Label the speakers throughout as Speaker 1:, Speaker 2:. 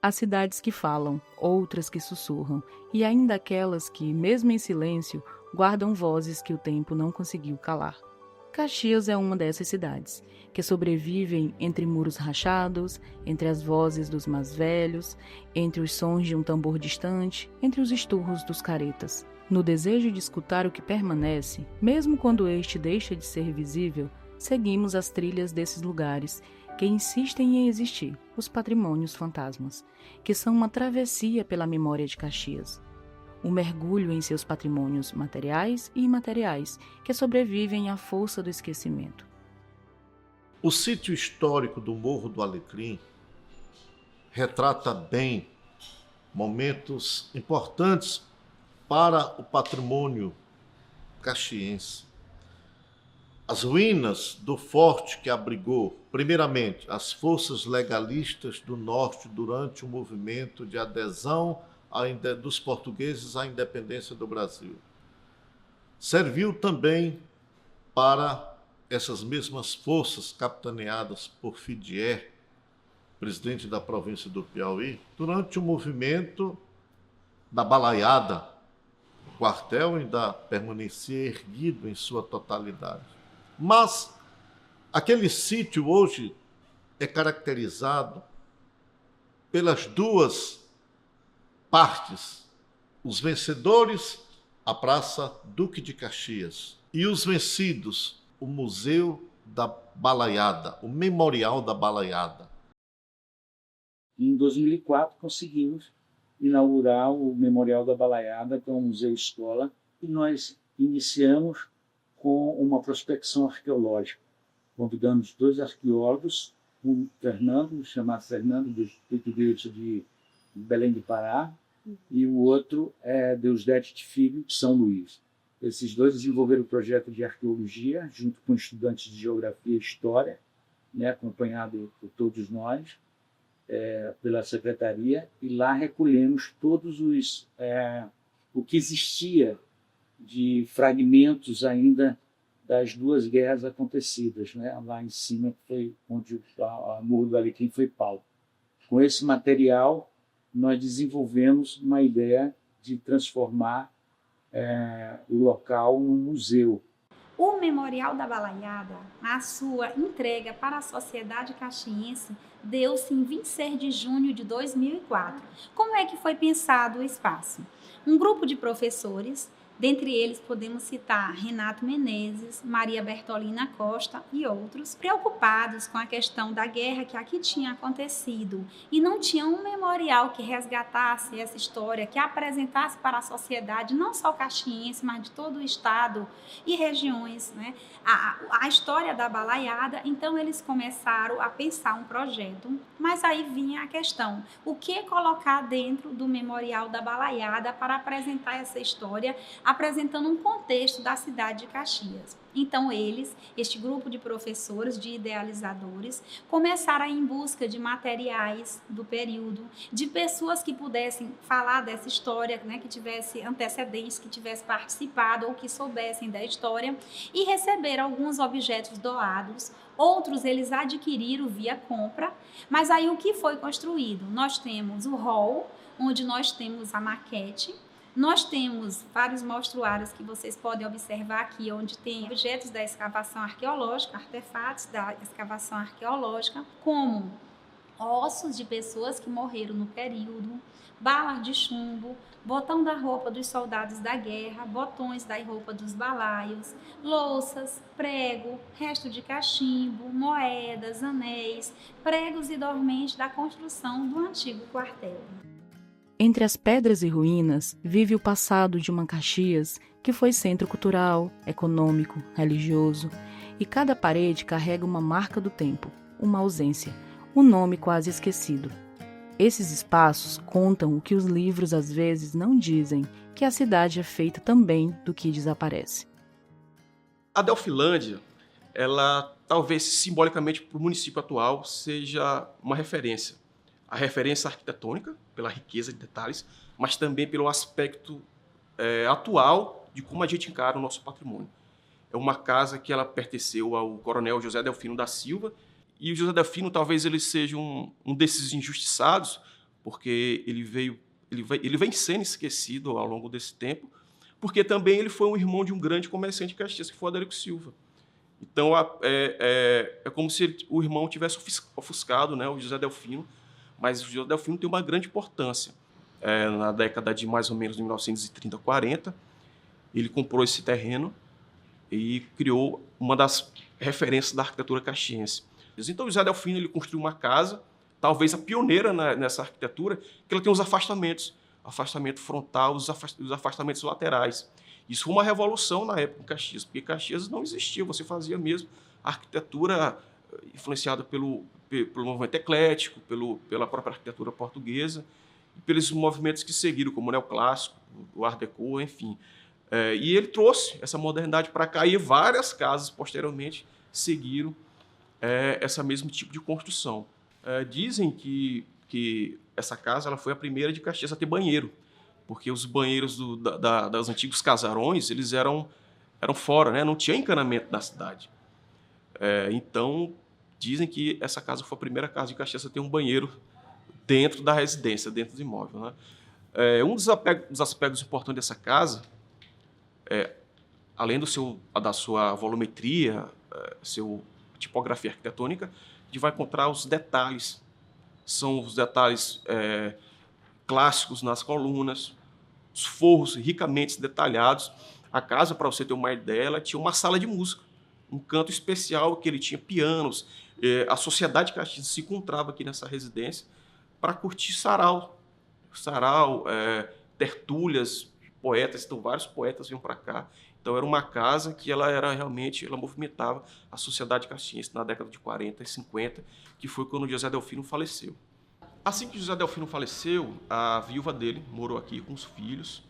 Speaker 1: Há cidades que falam, outras que sussurram, e ainda aquelas que, mesmo em silêncio, guardam vozes que o tempo não conseguiu calar. Caxias é uma dessas cidades, que sobrevivem entre muros rachados, entre as vozes dos mais velhos, entre os sons de um tambor distante, entre os esturros dos caretas. No desejo de escutar o que permanece, mesmo quando este deixa de ser visível, seguimos as trilhas desses lugares que insistem em existir, os patrimônios fantasmas, que são uma travessia pela memória de Caxias. Um mergulho em seus patrimônios materiais e imateriais, que sobrevivem à força do esquecimento.
Speaker 2: O sítio histórico do Morro do Alecrim retrata bem momentos importantes para o patrimônio caxiense. As ruínas do forte que abrigou, primeiramente, as forças legalistas do norte durante o movimento de adesão dos portugueses à independência do Brasil. Serviu também para essas mesmas forças capitaneadas por Fidier, presidente da província do Piauí, durante o movimento da Balaiada. O quartel ainda permanecia erguido em sua totalidade. Mas aquele sítio hoje é caracterizado pelas duas partes. Os vencedores, a Praça Duque de Caxias, e os vencidos, o Museu da Balaiada, o Memorial da Balaiada.
Speaker 3: Em 2004, conseguimos inaugurar o Memorial da Balaiada, que é um museu-escola, e nós iniciamos com uma prospecção arqueológica. Convidamos 2 arqueólogos, um Fernando, chamado Fernando, do Instituto de Belém do Pará, e o outro é Deusdete Filho, de São Luís. Esses 2 desenvolveram o projeto de arqueologia, junto com estudantes de geografia e história, acompanhado por todos nós, pela secretaria, e lá recolhemos todos o que existia de fragmentos ainda das 2 guerras acontecidas, lá em cima, que foi onde o Morro do Alecrim foi palco. Com esse material, nós desenvolvemos uma ideia de transformar o local num museu.
Speaker 4: O Memorial da Balaiada, a sua entrega para a sociedade caxiense, deu-se em 26 de junho de 2004. Como é que foi pensado o espaço? Um grupo de professores, dentre eles podemos citar Renato Menezes, Maria Bertolina Costa e outros, preocupados com a questão da guerra que aqui tinha acontecido e não tinha um memorial que resgatasse essa história, que apresentasse para a sociedade, não só caxiense, mas de todo o estado e regiões, a história da balaiada. Então eles começaram a pensar um projeto, mas aí vinha a questão, o que colocar dentro do Memorial da Balaiada para apresentar essa história, apresentando um contexto da cidade de Caxias. Então eles, este grupo de professores, de idealizadores, começaram a ir em busca de materiais do período, de pessoas que pudessem falar dessa história, que tivesse antecedentes, que tivesse participado ou que soubessem da história, e receberam alguns objetos doados. Outros eles adquiriram via compra, mas aí o que foi construído? Nós temos o hall, onde nós temos a maquete. Nós temos vários mostruários que vocês podem observar aqui, onde tem objetos da escavação arqueológica, artefatos da escavação arqueológica, como ossos de pessoas que morreram no período, balas de chumbo, botão da roupa dos soldados da guerra, botões da roupa dos balaios, louças, prego, resto de cachimbo, moedas, anéis, pregos e dormentes da construção do antigo quartel.
Speaker 1: Entre as pedras e ruínas, vive o passado de uma Caxias que foi centro cultural, econômico, religioso, e cada parede carrega uma marca do tempo, uma ausência, um nome quase esquecido. Esses espaços contam o que os livros às vezes não dizem, que a cidade é feita também do que desaparece.
Speaker 5: A Delfilândia, ela talvez simbolicamente para o município atual seja uma referência. A referência arquitetônica, pela riqueza de detalhes, mas também pelo aspecto atual de como a gente encara o nosso patrimônio. É uma casa que ela pertenceu ao coronel José Delfino da Silva, e o José Delfino talvez ele seja um desses injustiçados, porque ele vem sendo esquecido ao longo desse tempo, porque também ele foi um irmão de um grande comerciante de Caxias, que foi o Adérico Silva. Então, é como se o irmão tivesse ofuscado, né, o José Delfino, mas o José Delfino tem uma grande importância. Na década de mais ou menos 1930, 40, ele comprou esse terreno e criou uma das referências da arquitetura caxiense. Então, o José Delfino ele construiu uma casa, talvez a pioneira nessa arquitetura, que ela tem os afastamentos, afastamento frontal, os afastamentos laterais. Isso foi uma revolução na época em Caxias, porque Caxias não existia, você fazia mesmo arquitetura influenciada pelo movimento eclético, pela própria arquitetura portuguesa, e pelos movimentos que seguiram, como o neoclássico, o Art Deco, enfim. E ele trouxe essa modernidade para cá, e várias casas, posteriormente, seguiram esse mesmo tipo de construção. Dizem que essa casa ela foi a primeira de Caxias a ter banheiro, porque os banheiros dos antigos casarões eles eram fora, né? Não tinha encanamento na cidade. Então, dizem que essa casa foi a primeira casa de Caxias a ter um banheiro dentro da residência, dentro do imóvel, né? Um dos aspectos importantes dessa casa, além da sua volumetria, sua tipografia arquitetônica, a gente vai encontrar os detalhes. São os detalhes clássicos nas colunas, os forros ricamente detalhados. A casa, para você ter uma ideia, ela tinha uma sala de música, um canto especial que ele tinha pianos. A sociedade Caxias se encontrava aqui nessa residência para curtir sarau, tertúlias, poetas. Então, vários poetas vinham para cá. Então, era uma casa que ela movimentava a sociedade caxiense na década de 40 e 50, que foi quando José Delfino faleceu. Assim que José Delfino faleceu, a viúva dele morou aqui com os filhos,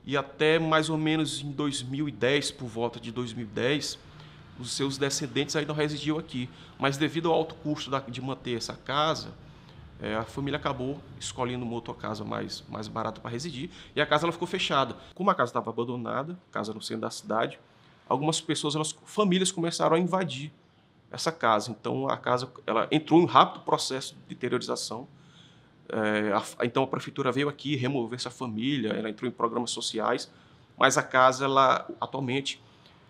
Speaker 5: e até mais ou menos em 2010, por volta de 2010, os seus descendentes ainda residiam aqui. Mas devido ao alto custo de manter essa casa, a família acabou escolhendo uma outra casa mais barata para residir, e a casa ela ficou fechada. Como a casa estava abandonada, casa no centro da cidade, algumas famílias começaram a invadir essa casa. Então a casa ela entrou em um rápido processo de deteriorização. Então a prefeitura veio aqui remover essa família, ela entrou em programas sociais, mas a casa atualmente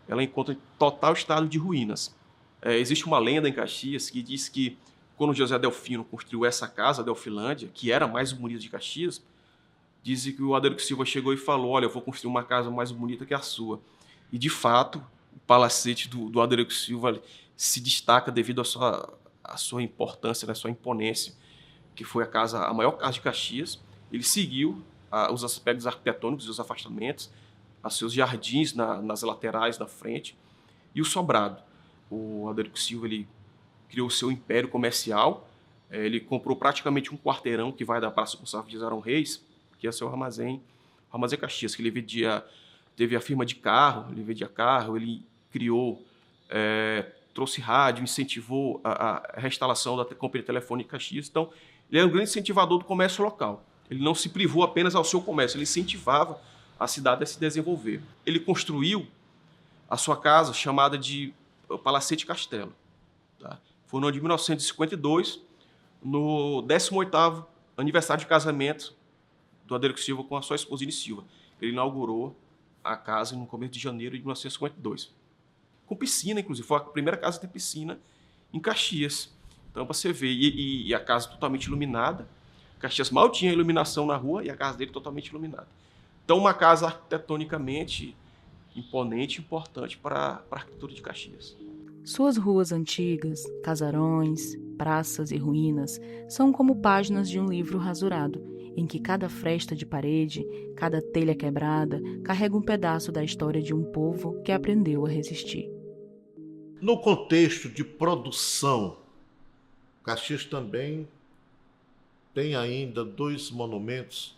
Speaker 5: ela encontra em total estado de ruínas. Existe uma lenda em Caxias que diz que quando José Delfino construiu essa casa, a Delfilândia, que era a mais bonita de Caxias, dizem que o Adérico Silva chegou e falou: olha, eu vou construir uma casa mais bonita que a sua. E, de fato, o palacete do Adérico Silva se destaca devido à sua importância, à sua imponência, que foi a maior casa de Caxias. Ele seguiu os aspectos arquitetônicos e os afastamentos, os seus jardins nas laterais, na frente, e o sobrado. O Adérico Silva ele criou o seu império comercial. Ele comprou praticamente um quarteirão que vai da Praça Gonçalves de Zarão Reis, que é o seu armazém Caxias, que ele teve a firma de carro, ele vendia carro, ele criou, trouxe rádio, incentivou a reinstalação da Companhia Telefônica Caxias. Então, ele era um grande incentivador do comércio local. Ele não se privou apenas ao seu comércio, ele incentivava a cidade a se desenvolver. Ele construiu a sua casa chamada de Palacete Castelo. Tá? Foi no ano de 1952, no 18º aniversário de casamento do Adérico Silva com a sua esposa Inês Silva. Ele inaugurou a casa no começo de janeiro de 1952. Com piscina, inclusive. Foi a primeira casa a ter piscina em Caxias. Então, para você ver. E a casa totalmente iluminada. Caxias mal tinha iluminação na rua e a casa dele totalmente iluminada. Então, uma casa arquitetonicamente imponente e importante para a arquitetura de Caxias.
Speaker 1: Suas ruas antigas, casarões, praças e ruínas são como páginas de um livro rasurado, em que cada fresta de parede, cada telha quebrada, carrega um pedaço da história de um povo que aprendeu a resistir.
Speaker 2: No contexto de produção, Caxias também tem ainda 2 monumentos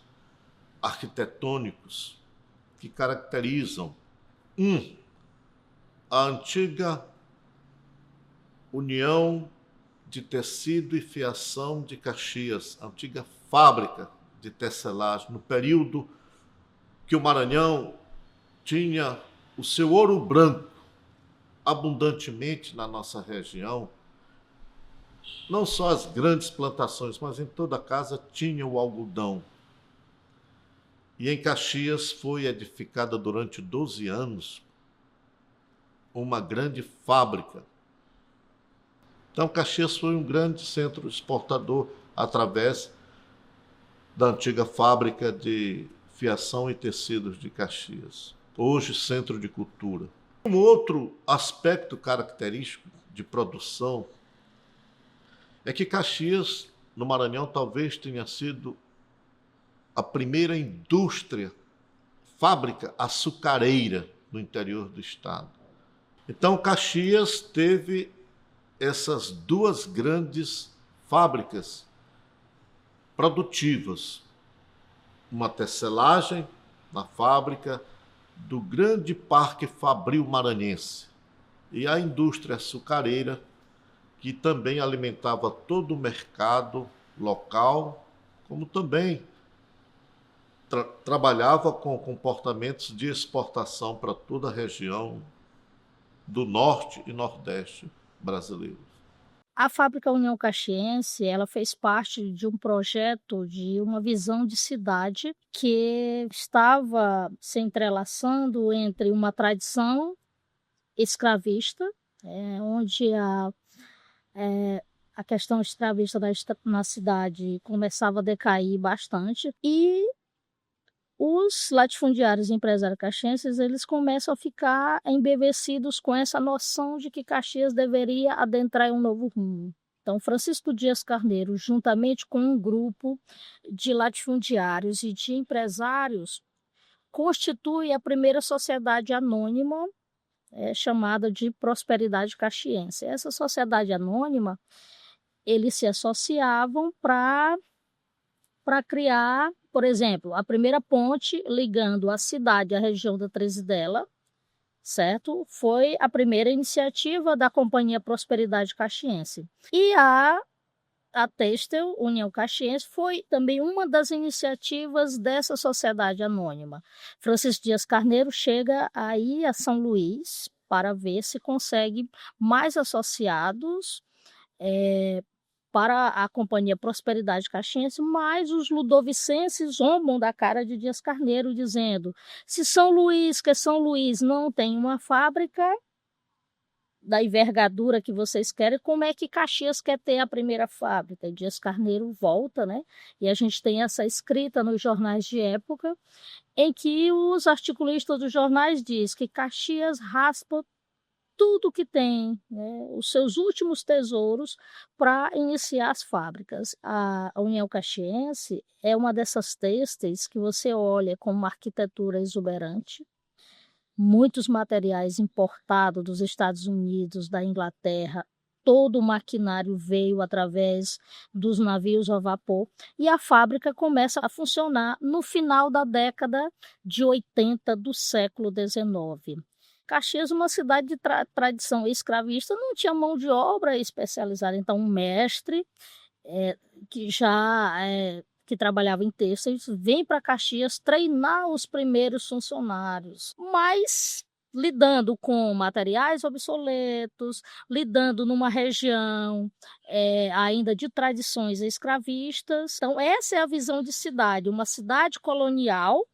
Speaker 2: arquitetônicos que caracterizam a antiga União de Tecido e Fiação de Caxias, a antiga fábrica de tecelagem, no período que o Maranhão tinha o seu ouro branco abundantemente na nossa região, não só as grandes plantações, mas em toda casa tinha o algodão. E em Caxias foi edificada durante 12 anos uma grande fábrica. Então, Caxias foi um grande centro exportador através da antiga fábrica de fiação e tecidos de Caxias, hoje centro de cultura. Um outro aspecto característico de produção é que Caxias, no Maranhão, talvez tenha sido a primeira indústria, fábrica açucareira no interior do estado. Então, Caxias teve essas duas grandes fábricas produtivas. Uma tecelagem na fábrica do grande Parque Fabril Maranhense e a indústria açucareira, que também alimentava todo o mercado local, como também trabalhava com comportamentos de exportação para toda a região do norte e nordeste brasileiros.
Speaker 6: A Fábrica União Caxiense, ela fez parte de um projeto de uma visão de cidade que estava se entrelaçando entre uma tradição escravista, onde a questão escravista na cidade começava a decair bastante, e os latifundiários e empresários caxienses, eles começam a ficar embevecidos com essa noção de que Caxias deveria adentrar em um novo rumo. Então, Francisco Dias Carneiro, juntamente com um grupo de latifundiários e de empresários, constitui a primeira sociedade anônima, chamada de Prosperidade Caxiense. Essa sociedade anônima, eles se associavam para criar, por exemplo, a primeira ponte ligando a cidade à região da Tresidela, certo? Foi a primeira iniciativa da Companhia Prosperidade Caxiense. E a Têxtil União Caxiense foi também uma das iniciativas dessa sociedade anônima. Francisco Dias Carneiro chega aí a São Luís para ver se consegue mais associados para a Companhia Prosperidade Caxiense, mas os ludovicenses zombam da cara de Dias Carneiro, dizendo: se São Luís, que São Luís não tem uma fábrica da envergadura que vocês querem, como é que Caxias quer ter a primeira fábrica? E Dias Carneiro volta, né? E a gente tem essa escrita nos jornais de época, em que os articulistas dos jornais dizem que Caxias raspa tudo que tem, né, os seus últimos tesouros para iniciar as fábricas. A União Caxiense é uma dessas têxteis que você olha com uma arquitetura exuberante, muitos materiais importados dos Estados Unidos, da Inglaterra, todo o maquinário veio através dos navios a vapor, e a fábrica começa a funcionar no final da década de 80 do século XIX. Caxias, uma cidade de tradição escravista, não tinha mão de obra especializada. Então, um mestre que trabalhava em têxteis vem para Caxias treinar os primeiros funcionários, mas lidando com materiais obsoletos, lidando numa região ainda de tradições escravistas. Então, essa é a visão de cidade, uma cidade colonial,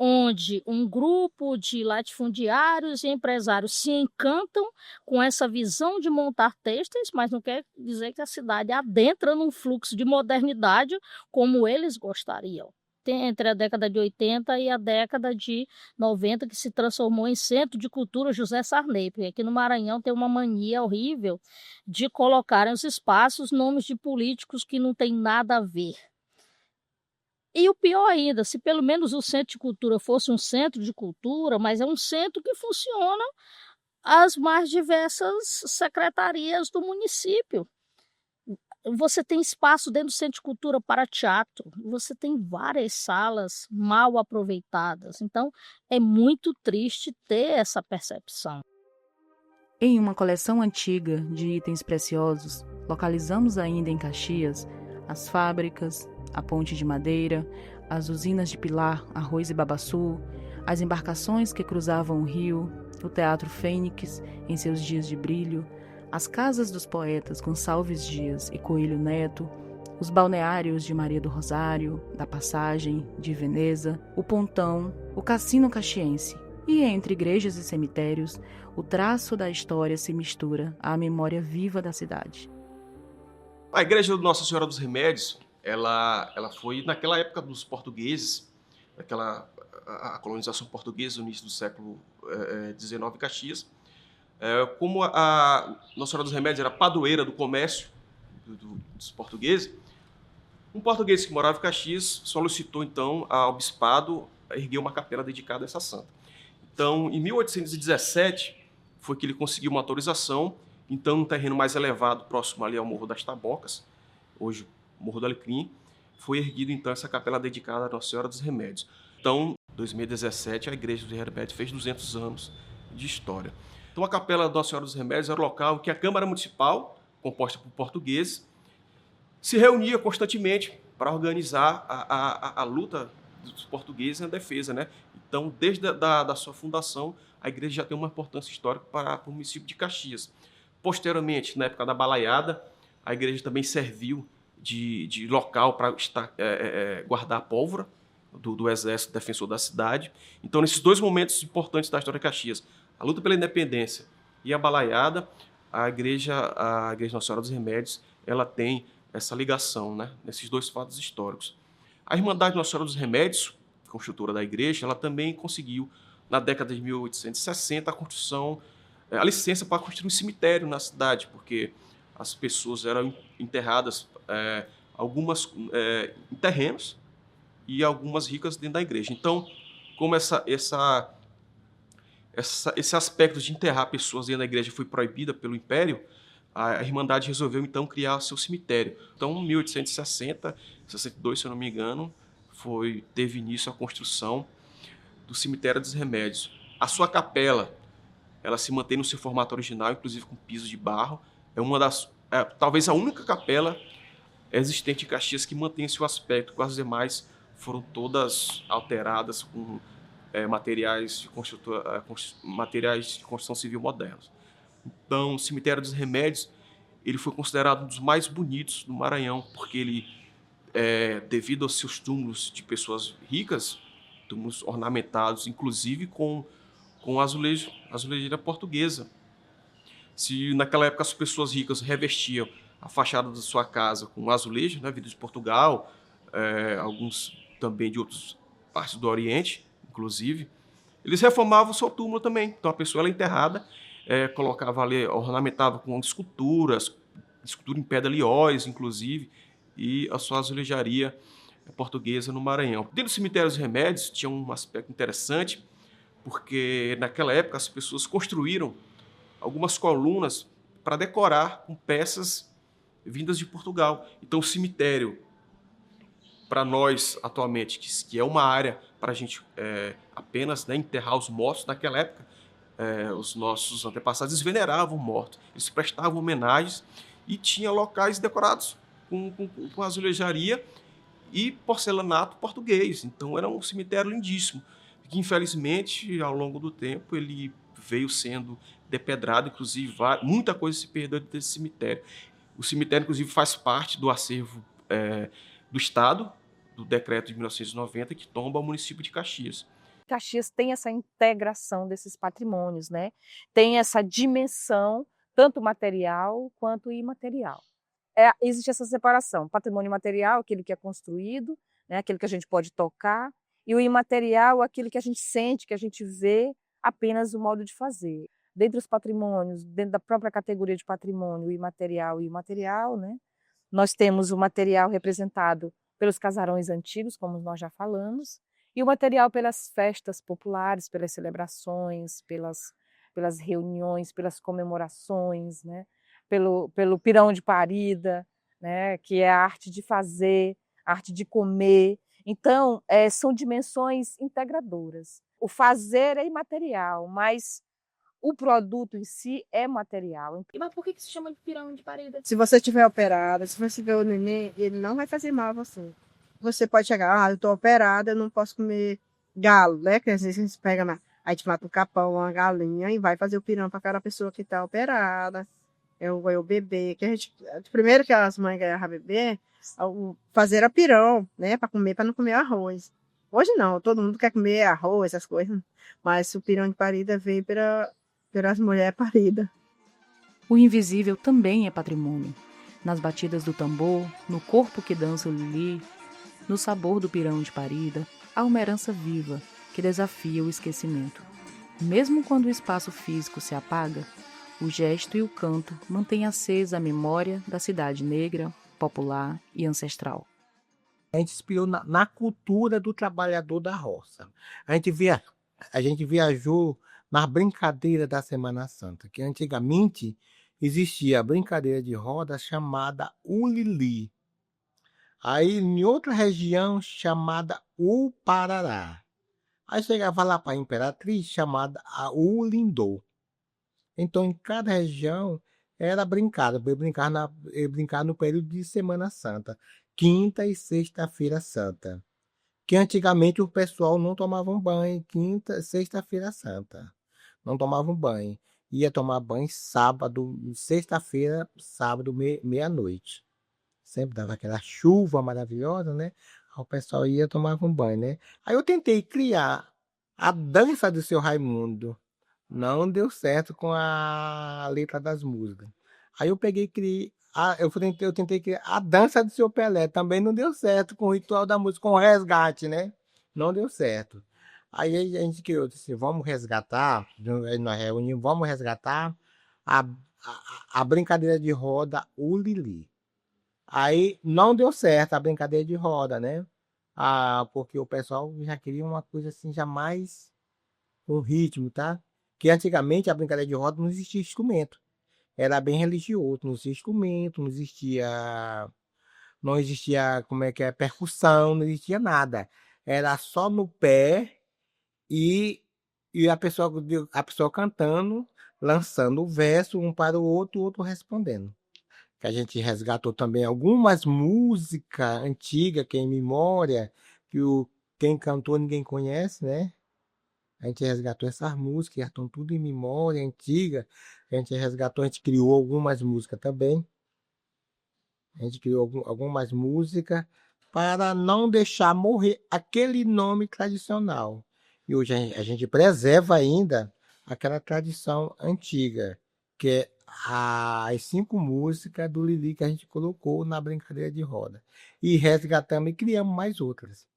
Speaker 6: onde um grupo de latifundiários e empresários se encantam com essa visão de montar têxteis, mas não quer dizer que a cidade adentra num fluxo de modernidade como eles gostariam. Tem entre a década de 80 e a década de 90, que se transformou em Centro de Cultura José Sarney, porque aqui no Maranhão tem uma mania horrível de colocarem os espaços nomes de políticos que não tem nada a ver. E o pior ainda, se pelo menos o Centro de Cultura fosse um centro de cultura, mas é um centro que funciona as mais diversas secretarias do município. Você tem espaço dentro do Centro de Cultura para teatro, você tem várias salas mal aproveitadas. Então, é muito triste ter essa percepção.
Speaker 1: Em uma coleção antiga de itens preciosos, localizamos ainda em Caxias as fábricas, a ponte de madeira, as usinas de Pilar, Arroz e Babaçu, as embarcações que cruzavam o rio, o Teatro Fênix em seus dias de brilho, as casas dos poetas Gonçalves Dias e Coelho Neto, os balneários de Maria do Rosário, da Passagem, de Veneza, o Pontão, o Cassino Caxiense. E entre igrejas e cemitérios, o traço da história se mistura à memória viva da cidade.
Speaker 5: A igreja de Nossa Senhora dos Remédios, ela foi naquela época dos portugueses, a colonização portuguesa no início do século XIX em Caxias. Como a Nossa Senhora dos Remédios era padroeira do comércio dos portugueses, um português que morava em Caxias solicitou então ao bispado erguer uma capela dedicada a essa santa. Então, em 1817, foi que ele conseguiu uma autorização. Então, um terreno mais elevado, próximo ali ao Morro das Tabocas, hoje Morro do Alecrim, foi erguido então essa capela dedicada a Nossa Senhora dos Remédios. Então, em 2017, a Igreja dos Remédios fez 200 anos de história. Então, a capela da Nossa Senhora dos Remédios era o local em que a Câmara Municipal, composta por portugueses, se reunia constantemente para organizar a luta dos portugueses na defesa, né? Então, desde da sua fundação, a igreja já tem uma importância histórica para o município de Caxias. Posteriormente, na época da Balaiada, a igreja também serviu de local para guardar a pólvora do Exército Defensor da cidade. Então, nesses dois momentos importantes da história de Caxias, a luta pela independência e a Balaiada, a igreja Nossa Senhora dos Remédios, ela tem essa ligação, né, nesses dois fatos históricos. A Irmandade Nossa Senhora dos Remédios, construtora da igreja, ela também conseguiu, na década de 1860, a licença para construir um cemitério na cidade, porque as pessoas eram enterradas, algumas em terrenos e algumas ricas dentro da igreja. Então, como esse aspecto de enterrar pessoas dentro da igreja foi proibida pelo Império, a Irmandade resolveu, então, criar seu cemitério. Então, em 1860, 62, se eu não me engano, teve início a construção do Cemitério dos Remédios. A sua capela, ela se mantém no seu formato original, inclusive com piso de barro. Talvez a única capela existente em Caxias que mantém seu aspecto, com as demais foram todas alteradas com materiais de construção civil modernos. Então, o Cemitério dos Remédios, ele foi considerado um dos mais bonitos do Maranhão, porque ele, devido aos seus túmulos de pessoas ricas, túmulos ornamentados, inclusive com azulejeira portuguesa. Se naquela época as pessoas ricas revestiam a fachada da sua casa com azulejo, né, vindo de Portugal, alguns também de outras partes do Oriente, inclusive, eles reformavam o seu túmulo também. Então a pessoa era enterrada, colocava ali, ornamentava com escultura em pedra lióis, inclusive, e a sua azulejaria portuguesa no Maranhão. Dentro do Cemitério dos Remédios tinha um aspecto interessante, porque naquela época as pessoas construíram algumas colunas para decorar com peças vindas de Portugal. Então o cemitério, para nós atualmente, que é uma área para a gente apenas, né, enterrar os mortos, naquela época os nossos antepassados eles veneravam mortos, eles prestavam homenagens e tinha locais decorados com azulejaria e porcelanato português. Então era um cemitério lindíssimo, que infelizmente ao longo do tempo ele veio sendo depedrado, inclusive muita coisa se perdeu desse cemitério. O cemitério inclusive faz parte do acervo do Estado, do decreto de 1990 que tomba o município de Caxias.
Speaker 7: Caxias tem essa integração desses patrimônios, né? Tem essa dimensão, tanto material quanto imaterial. Existe essa separação, patrimônio material, aquele que é construído, né? Aquele que a gente pode tocar, e o imaterial, aquele que a gente sente, que a gente vê apenas o modo de fazer. Dentre os patrimônios, dentro da própria categoria de patrimônio imaterial e imaterial, né? Nós temos o material representado pelos casarões antigos, como nós já falamos, e o material pelas festas populares, pelas celebrações, pelas reuniões, pelas comemorações, né? Pelo pirão de parida, né? Que é a arte de fazer, a arte de comer. Então, são dimensões integradoras. O fazer é imaterial, mas o produto em si é material.
Speaker 8: Mas por que se chama de pirão de parida?
Speaker 9: Se você estiver operada, se você ver o neném, ele não vai fazer mal a você. Você pode chegar, eu estou operada, eu não posso comer galo, né? Que às vezes a gente pega, aí a gente mata um capão, uma galinha e vai fazer o pirão para aquela pessoa que está operada. o bebê. Que primeiro que as mães ganhavam bebê, fazer era pirão, né? Para comer, para não comer arroz. Hoje não, todo mundo quer comer arroz, essas coisas. Mas o pirão de parida veio pelas mulheres paridas.
Speaker 1: O invisível também é patrimônio. Nas batidas do tambor, no corpo que dança o lili, no sabor do pirão de parida, há uma herança viva que desafia o esquecimento. Mesmo quando o espaço físico se apaga, o gesto e o canto mantêm acesa a memória da cidade negra, popular e ancestral.
Speaker 10: A gente inspirou na cultura do trabalhador da roça. A gente viajou nas brincadeiras da Semana Santa, que antigamente existia a brincadeira de roda chamada Ulili. Aí em outra região chamada Uparará. Aí chegava lá para a Imperatriz chamada a Ulindô. Então em cada região era brincar no período de Semana Santa, quinta e sexta-feira santa. Que antigamente o pessoal não tomava banho, sexta-feira santa. Não tomavam banho. Ia tomar banho sábado, sexta-feira, sábado, meia-noite. Sempre dava aquela chuva maravilhosa, né? Aí o pessoal ia tomar banho, né? Aí eu tentei criar a dança do Seu Raimundo. Não deu certo com a letra das músicas. Aí eu peguei e criei. Eu tentei criar a dança do Seu Pelé. Também não deu certo com o ritual da música, com o resgate, né? Não deu certo. Aí a gente criou, disse, vamos resgatar, nós reunimos, vamos resgatar a brincadeira de roda, o Lili. Aí não deu certo a brincadeira de roda, né? Porque o pessoal já queria uma coisa assim, já mais com ritmo, tá? Que antigamente a brincadeira de roda não existia instrumento. Era bem religioso, não existia instrumento, não existia, como é que é, percussão, não existia nada. Era só no pé e a pessoa cantando, lançando o verso um para o outro respondendo. Que a gente resgatou também algumas músicas antigas, que é em memória, quem cantou ninguém conhece, né? A gente resgatou essas músicas, já estão tudo em memória antiga. A gente resgatou, a gente criou algumas músicas também. A gente criou algumas músicas para não deixar morrer aquele nome tradicional. E hoje a gente preserva ainda aquela tradição antiga, que é as 5 músicas do Lili que a gente colocou na brincadeira de roda. E resgatamos e criamos mais outras.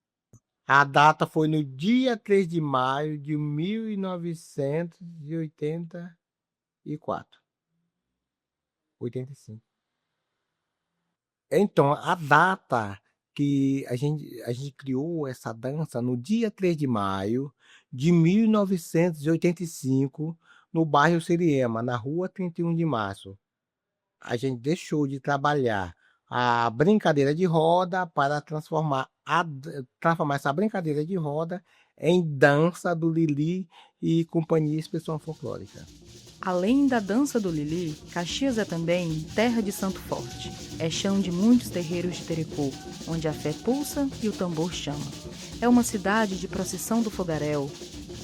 Speaker 10: A data foi no dia 3 de maio de 1984. 85. Então, a data que a gente criou essa dança no dia 3 de maio de 1985, no bairro Siriema, na rua 31 de março. A gente deixou de trabalhar a brincadeira de roda para transformar essa brincadeira de roda em dança do Lili e companhia expressão folclórica.
Speaker 1: Além da dança do Lili, Caxias é também terra de santo forte. É chão de muitos terreiros de Terecô, onde a fé pulsa e o tambor chama. É uma cidade de procissão do fogaréu,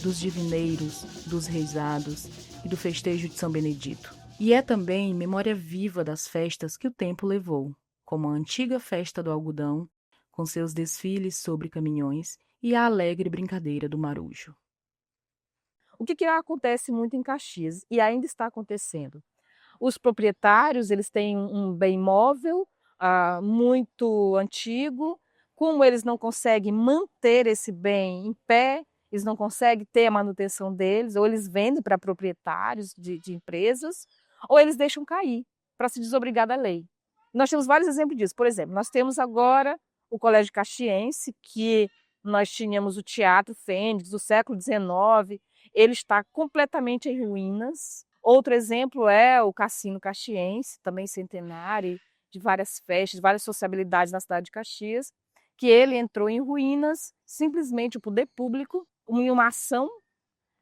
Speaker 1: dos divineiros, dos reisados e do festejo de São Benedito. E é também memória viva das festas que o tempo levou, como a antiga festa do algodão, com seus desfiles sobre caminhões, e a alegre brincadeira do marujo.
Speaker 7: O que acontece muito em Caxias e ainda está acontecendo? Os proprietários, eles têm um bem imóvel muito antigo. Como eles não conseguem manter esse bem em pé, eles não conseguem ter a manutenção deles, ou eles vendem para proprietários de empresas, ou eles deixam cair para se desobrigar da lei. Nós temos vários exemplos disso. Por exemplo, nós temos agora o Colégio Caxiense, que nós tínhamos o Teatro Fênix do século XIX, ele está completamente em ruínas. Outro exemplo é o Cassino Caxiense, também centenário, de várias festas, de várias sociabilidades na cidade de Caxias, que ele entrou em ruínas, simplesmente o poder público, em uma ação,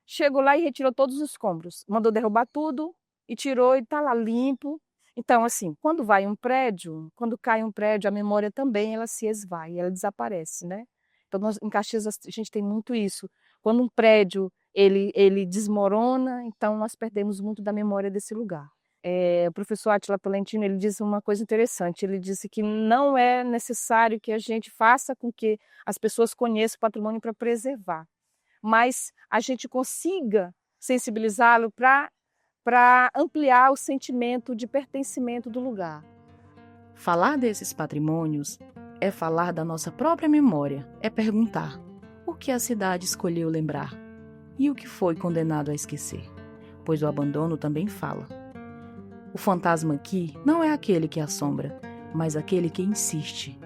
Speaker 7: chegou lá e retirou todos os escombros, mandou derrubar tudo e tirou e está lá limpo. Então, assim, quando cai um prédio, a memória também ela se esvai, ela desaparece, né? Então, em Caxias a gente tem muito isso. Quando um prédio ele desmorona, então nós perdemos muito da memória desse lugar. O professor Átila Tolentino, ele disse uma coisa interessante, ele disse que não é necessário que a gente faça com que as pessoas conheçam o patrimônio para preservar, mas a gente consiga sensibilizá-lo para ampliar o sentimento de pertencimento do lugar.
Speaker 1: Falar desses patrimônios é falar da nossa própria memória, é perguntar o que a cidade escolheu lembrar e o que foi condenado a esquecer, pois o abandono também fala. O fantasma aqui não é aquele que assombra, mas aquele que insiste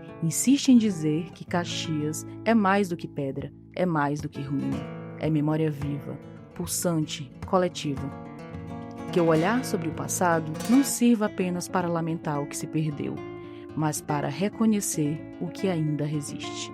Speaker 1: em dizer que Caxias é mais do que pedra, é mais do que ruína, é memória viva, pulsante, coletiva. Que o olhar sobre o passado não sirva apenas para lamentar o que se perdeu, mas para reconhecer o que ainda resiste.